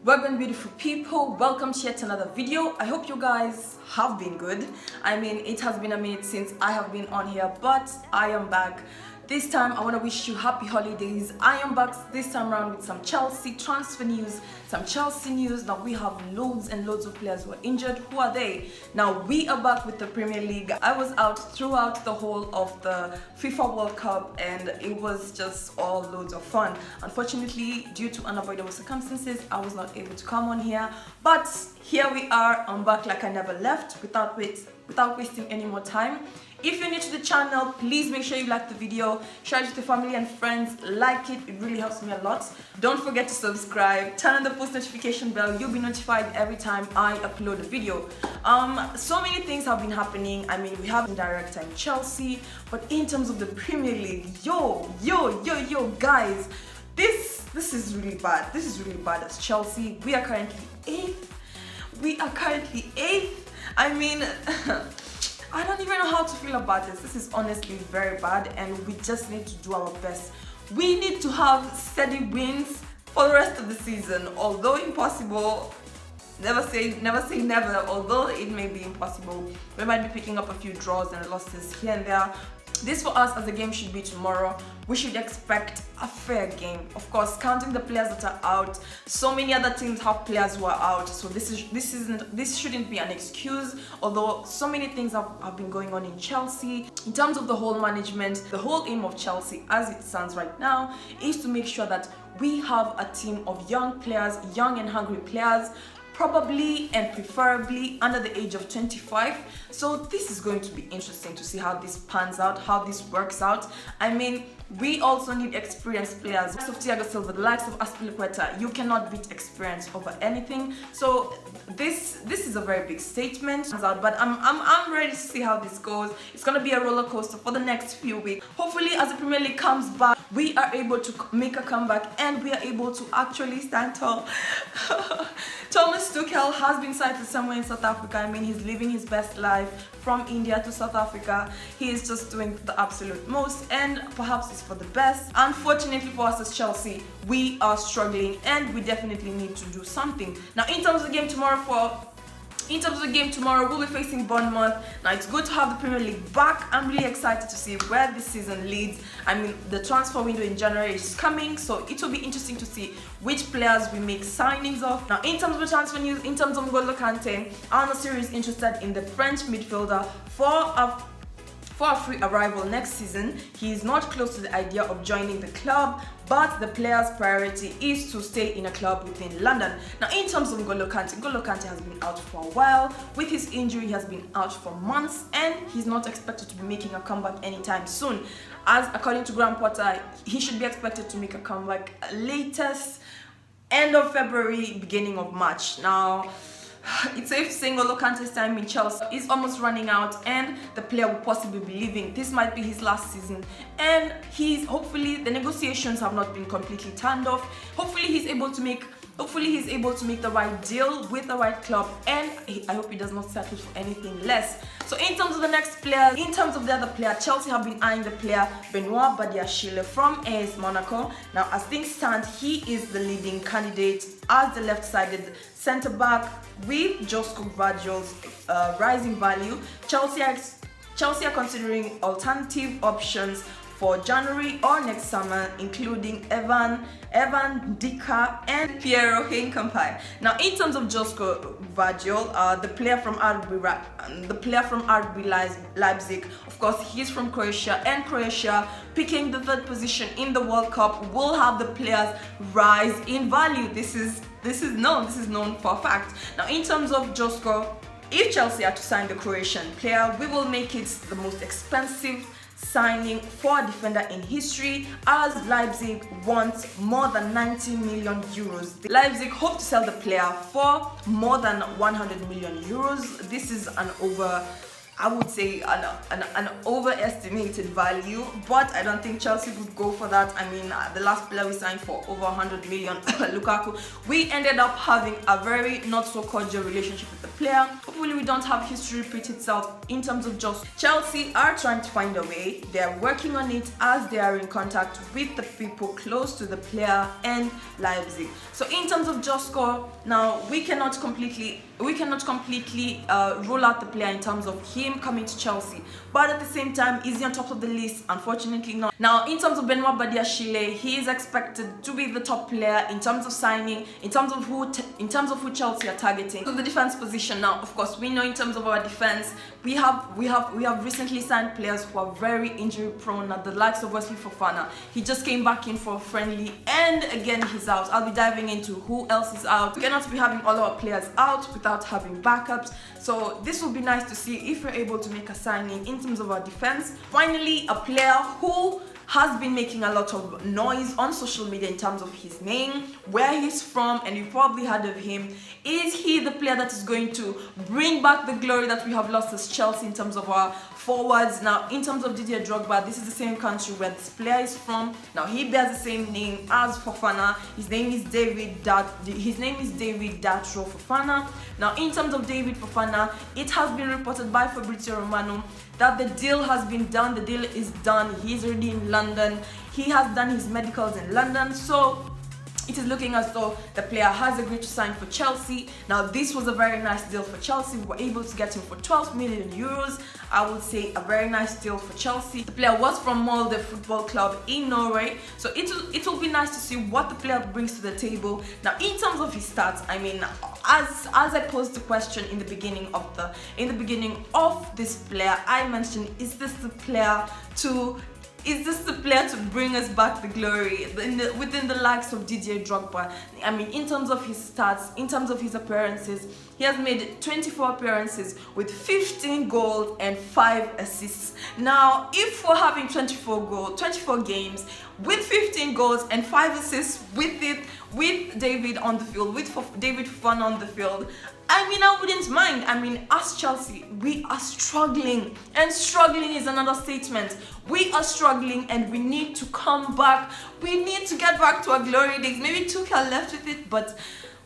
Welcome, beautiful people. Welcome to yet another video. I hope you guys have been good. I mean, it has been a minute since I have been on here, but I am back. This time I want to wish you happy holidays. I am back this time around with some Chelsea transfer news, some Chelsea news. Now we have loads and loads of players who are injured. Who are they? Now we are back with the Premier League. I was out throughout the whole of the FIFA World Cup and it was just all loads of fun. Unfortunately, due to unavoidable circumstances, I was not able to come on here, but here we are. I'm back like I never left without wasting any more time. If you're new to the channel, please make sure you like the video, share it with your family and friends, like it really helps me a lot. Don't forget to subscribe, turn on the post notification bell, you'll be notified every time I upload a video. So many things have been happening. I mean, we have director in Chelsea, but in terms of the Premier League, yo guys, this is really bad. This is really bad as Chelsea. We are currently 8th. I mean, I don't even know how to feel about this. This is honestly very bad and we just need to do our best. We need to have steady wins for the rest of the season. Although impossible, never say never, although it may be impossible. We might be picking up a few draws and losses here and there. This for us as the game should be tomorrow. We should expect a fair game. Of course, counting the players that are out. So many other teams have players who are out. So this shouldn't be an excuse. Although so many things have been going on in Chelsea. In terms of the whole management, the whole aim of Chelsea as it stands right now is to make sure that we have a team of young players, young and hungry players, probably and preferably under the age of 25. So this is going to be interesting to see how this pans out, how this works out. I mean, we also need experienced players. The likes of Thiago Silva, the likes of Aspilicueta, you cannot beat experience over anything. So this is a very big statement, but I'm ready to see how this goes. It's gonna be a roller coaster for the next few weeks. Hopefully, as the Premier League comes back, we are able to make a comeback and we are able to actually stand tall. Thomas Tuchel has been sighted somewhere in South Africa. I mean, he's living his best life from India to South Africa. He is just doing the absolute most and perhaps it's for the best. Unfortunately for us as Chelsea, we are struggling and we definitely need to do something. Now, in terms of the game tomorrow, we'll be facing Bournemouth. Now, it's good to have the Premier League back. I'm really excited to see where this season leads. I mean, the transfer window in January is coming, so it will be interesting to see which players we make signings of. Now, in terms of the transfer news, in terms of N'Golo Kante, Al Nassr is interested in the French midfielder for a free arrival next season. He is not close to the idea of joining the club, but the player's priority is to stay in a club within London. Now, in terms of N'Golo Kante has been out for a while. With his injury, he has been out for months and he's not expected to be making a comeback anytime soon. As according to Graham Potter, he should be expected to make a comeback latest end of February, beginning of March. Now, it's safe to say N'Golo Kante's time in Chelsea is almost running out and the player will possibly be leaving. This might be his last season and hopefully the negotiations have not been completely turned off. Hopefully he's able to make the right deal with the right club and I hope he does not settle for anything less. So in terms of the next player, in terms of the other player, Chelsea have been eyeing the player Benoit Badiashile from AS Monaco. Now, as things stand, he is the leading candidate as the left-sided centre-back with Josko Gvardiol's rising value. Chelsea are considering alternative options for January or next summer, including Evan Dika and Piero Hincapié. Now, in terms of Josko Gvardiol, the player from RB Leipzig, of course, he's from Croatia, and Croatia picking the 3rd position in the World Cup will have the players rise in value. This is known for a fact. Now, in terms of Josko, if Chelsea are to sign the Croatian player, we will make it the most expensive signing for a defender in history, as Leipzig wants more than 90 million euros. Leipzig hope to sell the player for more than 100 million euros. This is an I would say an overestimated value, but I don't think Chelsea would go for that. I mean, the last player we signed for over 100 million, Lukaku, we ended up having a very not so cordial relationship with the player. Hopefully we don't have history repeat itself in terms of just Chelsea are trying to find a way. They're working on it as they are in contact with the people close to the player and Leipzig. So in terms of Josko, now we cannot completely rule out the player in terms of him coming to Chelsea, but at the same time, is he on top of the list? Unfortunately not. Now in terms of Benoit Badiashile, he is expected to be the top player in terms of signing, in terms of who Chelsea are targeting. So the defense position now, of course, we know in terms of our defense, we have recently signed players who are very injury prone, now the likes of Wesley Fofana. He just came back in for a friendly, and again he's out. I'll be diving into who else is out. We cannot be having all our players out without having backups, so this will be nice to see if we're able to make a signing in terms of our defense. Finally, a player who has been making a lot of noise on social media in terms of his name, where he's from, and you've probably heard of him. Is he the player that is going to bring back the glory that we have lost as Chelsea in terms of our forwards? Now, in terms of Didier Drogba, this is the same country where this player is from. Now, he bears the same name as Fofana. His name is David Datro Fofana. Now, in terms of David Fofana, it has been reported by Fabrizio Romano that the deal has been done. The deal is done. He's already in London. He has done his medicals in London. So it is looking as though the player has agreed to sign for Chelsea. Now, this was a very nice deal for Chelsea. We were able to get him for 12 million euros. I would say a very nice deal for Chelsea. The player was from Molde Football Club in Norway, so it will be nice to see what the player brings to the table. Now, in terms of his stats, I mean, as I posed the question in the beginning of this player, I mentioned, is this the player to bring us back the glory within the likes of Didier Drogba? I mean, in terms of his stats, in terms of his appearances, he has made 24 appearances with 15 goals and 5 assists. Now, if we're having 24 games with 15 goals and 5 assists with David on the field, with David Fofana on the field, I mean, I wouldn't mind. I mean, as Chelsea, we are struggling, and struggling is another statement. We are struggling, and we need to come back. We need to get back to our glory days. Maybe Tuchel left with it, but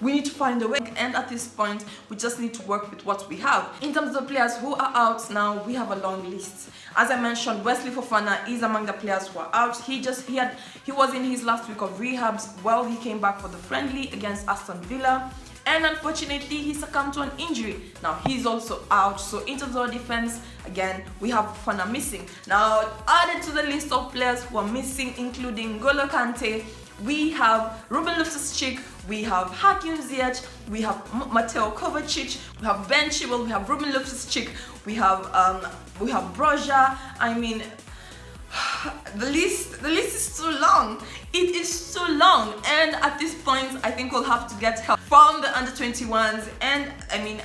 we need to find a way. And at this point, we just need to work with what we have. In terms of players who are out now, we have a long list. As I mentioned, Wesley Fofana is among the players who are out. He was in his last week of rehabs. Well, he came back for the friendly against Aston Villa, and unfortunately he succumbed to an injury. Now he's also out. So in terms of our defense, again, we have Fofana missing. Now, added to the list of players who are missing, including N'Golo Kante, we have Ruben Loftus-Cheek, we have Hakim Ziyech, we have Mateo Kovacic, we have Ben Chilwell, we have Ruben Loftus-Cheek, we have Broja. I mean, the list is too long. It is too long, and at this point I think we'll have to get help from the under-21s. And I mean,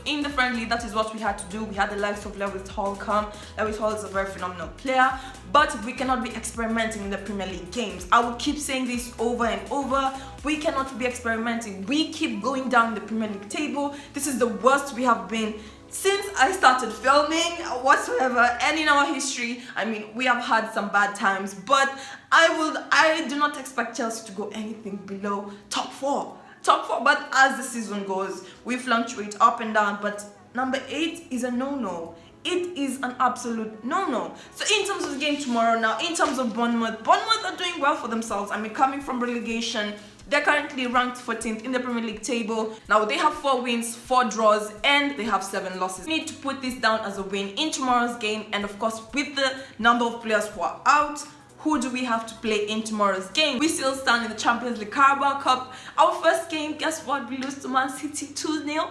in the friendly, that is what we had to do. We had the likes of Lewis Hall come. Lewis Hall is a very phenomenal player, but we cannot be experimenting in the Premier League games. I will keep saying this over and over. We cannot be experimenting. We keep going down the Premier League table. This is the worst we have been since I started filming whatsoever, and in our history. I mean, we have had some bad times, but I do not expect Chelsea to go anything below top four. But as the season goes, we fluctuate up and down, but number 8 is a no-no. It is an absolute no-no. So in terms of the game tomorrow, now in terms of Bournemouth are doing well for themselves. I mean, coming from relegation, they're currently ranked 14th in the Premier League table. Now they have 4 wins, 4 draws, and they have 7 losses. We need to put this down as a win in tomorrow's game, and of course, with the number of players who are out, who do we have to play in tomorrow's game? We still stand in the Champions League Carabao Cup. Our first game, guess what? We lose to Man City 2-0.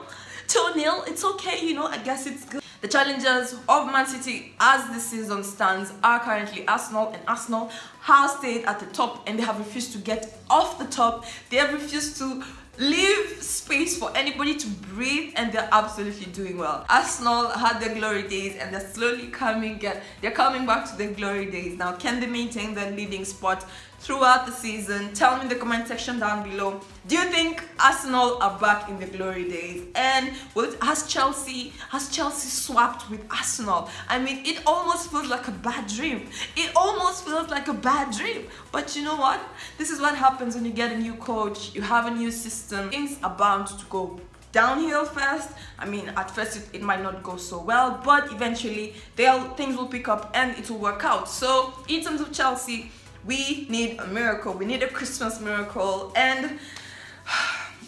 2-0, it's okay, you know, I guess it's good. The challengers of Man City as the season stands are currently Arsenal, and Arsenal have stayed at the top and they have refused to get off the top. They have refused to leave space for anybody to breathe, and they're absolutely doing well. Arsenal had their glory days and they're slowly coming back to their glory days. Now, can they maintain their leading spot? throughout the season. Tell me in the comment section down below, do you think Arsenal are back in the glory days? And has Chelsea swapped with Arsenal? I mean, it almost feels like a bad dream. It almost feels like a bad dream. But you know what? This is what happens when you get a new coach, you have a new system. Things are bound to go downhill first. I mean, at first it might not go so well, but eventually things will pick up and it will work out. So in terms of Chelsea, we need a miracle. We need a Christmas miracle, and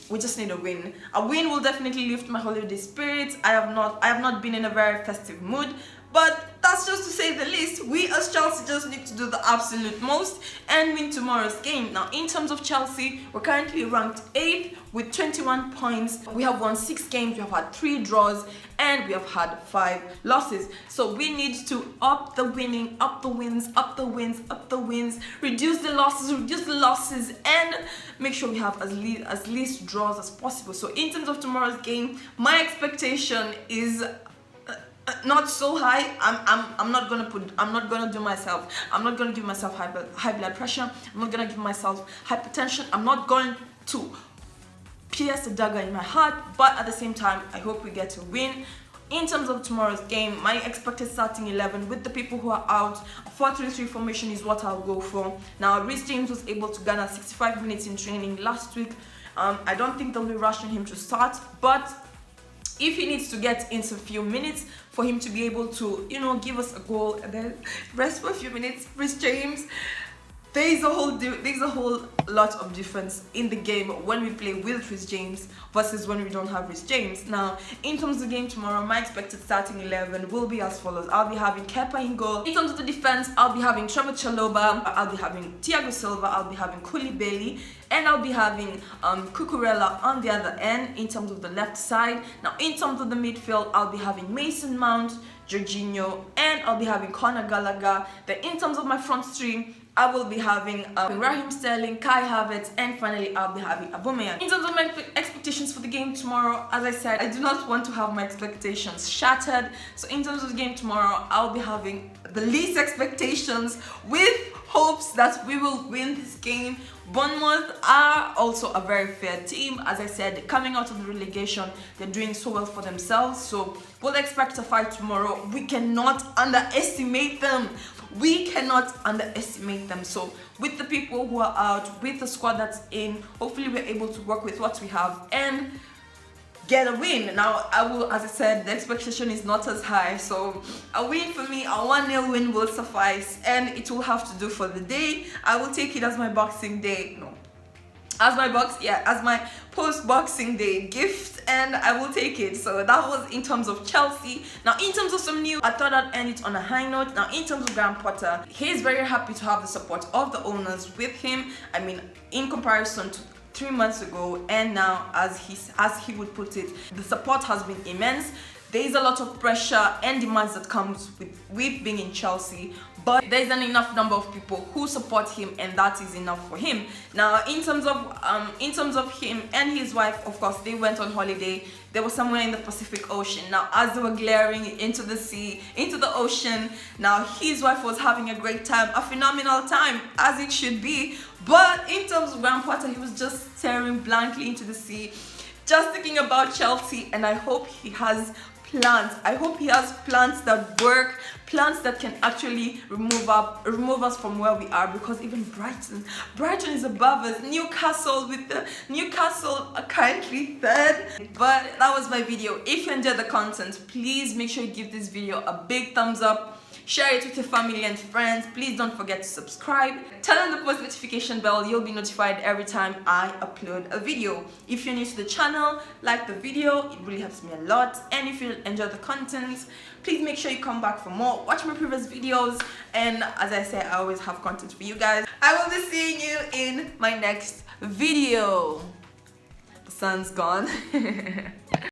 we just need a win. A win will definitely lift my holiday spirits. I have not been in a very festive mood, but that's just to say the least. We as Chelsea just need to do the absolute most and win tomorrow's game. Now, in terms of Chelsea, we're currently ranked 8th with 21 points. We have won 6 games, we have had 3 draws, and we have had 5 losses. So we need to up the winning, up the wins, up the wins, up the wins, reduce the losses, and make sure we have as least draws as possible. So in terms of tomorrow's game, my expectation is not so high. I'm not gonna give myself high blood pressure. I'm not gonna give myself hypertension. I'm not going to pierce a dagger in my heart, but at the same time, I hope we get to win. In terms of tomorrow's game, my expected starting 11 with the people who are out, a 4-3-3 formation is what I'll go for. Now, Reece James was able to garner 65 minutes in training last week. I don't think they'll be rushing him to start, but if he needs to get in some few minutes for him to be able to, give us a goal and then rest for a few minutes, Reece James, there's a whole lot of difference in the game when we play with Reece James versus when we don't have Reece James. Now, in terms of the game tomorrow, my expected starting 11 will be as follows. I'll be having Kepa in goal. In terms of the defense, I'll be having Trevor Chalobah, I'll be having Thiago Silva, I'll be having Koulibaly, and I'll be having Cucurella on the other end in terms of the left side. Now, in terms of the midfield, I'll be having Mason Mount, Jorginho, and I'll be having Conor Gallagher. Then in terms of my front three, I will be having Raheem Sterling, Kai Havertz, and finally I'll be having Aubameyang. In terms of my expectations for the game tomorrow, as I said, I do not want to have my expectations shattered. So in terms of the game tomorrow, I'll be having the least expectations with hopes that we will win this game. Bournemouth are also a very fair team. As I said, coming out of the relegation, they're doing so well for themselves. So we'll expect a fight tomorrow. We cannot underestimate them. We cannot underestimate them. So with the people who are out, with the squad that's in, hopefully we're able to work with what we have and get a win. Now, as I said, the expectation is not as high, so a win for me, a 1-0 win will suffice, and it will have to do for the day. I will take it as my Boxing Day, as my post-Boxing Day gift, and I will take it. So that was in terms of Chelsea. Now, in terms of some news, I thought I'd end it on a high note. Now, in terms of Graham Potter, he's very happy to have the support of the owners with him. I mean, in comparison to 3 months ago, and now, as he would put it, the support has been immense. There is a lot of pressure and demands that comes with being in Chelsea, but there is an enough number of people who support him, and that is enough for him. Now, in terms of him and his wife, of course, they went on holiday. They were somewhere in the Pacific Ocean. Now, as they were glaring into the sea, into the ocean, now his wife was having a great time, a phenomenal time, as it should be. But in terms of Graham Potter, he was just staring blankly into the sea, just thinking about Chelsea, and I hope he has plans. I hope he has plans that work, plans that can actually remove us from where we are, because even Brighton is above us. Newcastle are currently third. But that was my video. If you enjoyed the content, please make sure you give this video a big thumbs up. Share it with your family and friends. Please don't forget to subscribe. Turn on the post notification bell. You'll be notified every time I upload a video. If you're new to the channel, like the video. It really helps me a lot. And if you enjoy the content, please make sure you come back for more. Watch my previous videos. And as I say, I always have content for you guys. I will be seeing you in my next video. The sun's gone.